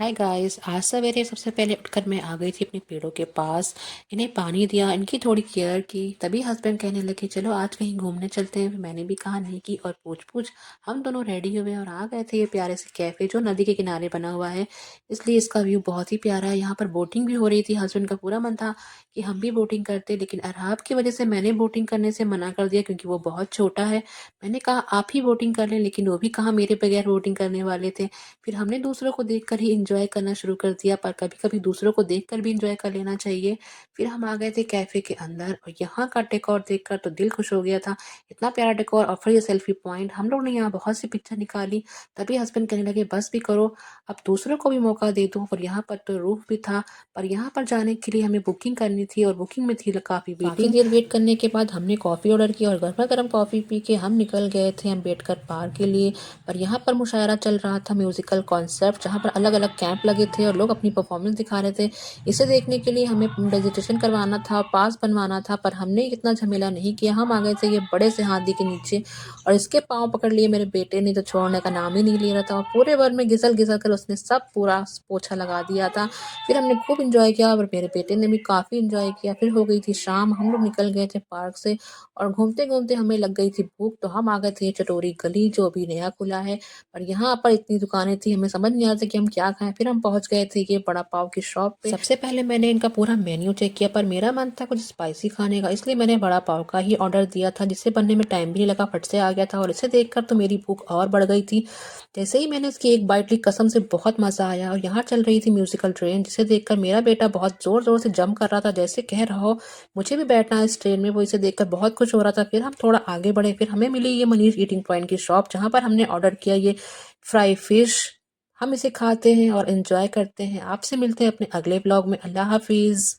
Hi guys, आज सवेरे सबसे पहले उठकर मैं आ गई थी अपने पेड़ों के पास। इन्हें पानी दिया, इनकी थोड़ी केयर की। तभी हस्बैंड कहने लगे चलो आज कहीं घूमने चलते हैं। मैंने भी कहा नहीं की, और पूछ पूछ हम दोनों रेडी हुए और आ गए थे ये प्यारे से कैफ़े जो नदी के किनारे बना हुआ है। इसलिए इसका व्यू बहुत ही प्यारा है। यहाँ पर बोटिंग भी हो रही थी। हस्बैंड का पूरा मन था कि हम भी बोटिंग करते, लेकिन अरहाब की वजह से मैंने बोटिंग करने से मना कर दिया क्योंकि वो बहुत छोटा है। मैंने कहा आप ही बोटिंग कर लें, लेकिन वो भी कहाँ मेरे बगैर बोटिंग करने वाले थे। फिर हमने दूसरों को देखकर ही एंजॉय करना शुरू कर दिया, पर कभी-कभी दूसरों को देखकर भी एंजॉय कर लेना चाहिए। फिर हम आ गए थे कैफ़े के अंदर और यहाँ का डेकोर देखकर तो दिल खुश हो गया था। इतना प्यारा डेकोर और फिर ये सेल्फी पॉइंट। हम लोग ने यहाँ बहुत सी पिक्चर निकाली। तभी हस्बैंड कहने लगे बस भी करो, अब दूसरों को भी मौका दे दो। और यहाँ पर तो रूफ भी था, पर यहाँ पर जाने के लिए हमें बुकिंग करनी थी और बुकिंग में थी काफ़ी वेटिंग। काफ़ी देर वेट करने के बाद हमने कॉफ़ी ऑर्डर की और गरमा-गरम कॉफ़ी पी के हम निकल गए थे अम्बेडकर पार्क के लिए। पर यहाँ पर मुशायरा चल रहा था, म्यूजिकल कॉन्सेप्ट, जहाँ पर अलग अलग कैंप लगे थे और लोग अपनी परफॉर्मेंस दिखा रहे थे। इसे देखने के लिए हमें रजिस्ट्रेशन करवाना था, पास बनवाना था, पर हमने इतना झमेला नहीं किया। हम आ गए थे ये बड़े से हाथी के नीचे और इसके पाँव पकड़ लिए मेरे बेटे ने, तो छोड़ने का नाम ही नहीं ले रहा था। और पूरे वर में घिसल घिसल कर उसने सब पूरा पोछा लगा दिया था। फिर हमने खूब इंजॉय किया और मेरे बेटे ने भी काफ़ी इंजॉय किया। फिर हो गई थी शाम, हम लोग निकल गए थे पार्क से और घूमते घूमते हमें लग गई थी भूख, तो हम आ गए थे चटोरी गली जो अभी नया खुला है। और यहाँ पर इतनी दुकानें थी, हमें समझ नहीं आ रहा था कि हम क्या खाएँ। फिर हम पहुँच गए थे ये बड़ा पाव की शॉप पे। सबसे पहले मैंने इनका पूरा मेन्यू चेक किया, पर मेरा मन था कुछ स्पाइसी खाने का, इसलिए मैंने बड़ा पाव का ही ऑर्डर दिया था, जिसे बनने में टाइम भी नहीं लगा, फट से आ गया था। और इसे देखकर तो मेरी भूख और बढ़ गई थी। जैसे ही मैंने इसकी एक बाइट ली, कसम से बहुत मज़ा आया। और यहाँ चल रही थी म्यूजिकल ट्रेन, जिसे देखकर मेरा बेटा बहुत ज़ोर-ज़ोर से जंप कर रहा था, जैसे कह रहा हो मुझे भी बैठना है इस ट्रेन में। वो इसे देखकर बहुत खुश हो रहा था। फिर हम थोड़ा आगे बढ़े, फिर हमें मिली ये मनीष ईटिंग पॉइंट की शॉप, जहाँ पर हमने ऑर्डर किया ये फ्राई फिश। हम इसे खाते हैं और एंजॉय करते हैं। आपसे मिलते हैं अपने अगले ब्लॉग में। अल्लाह हाफिज़।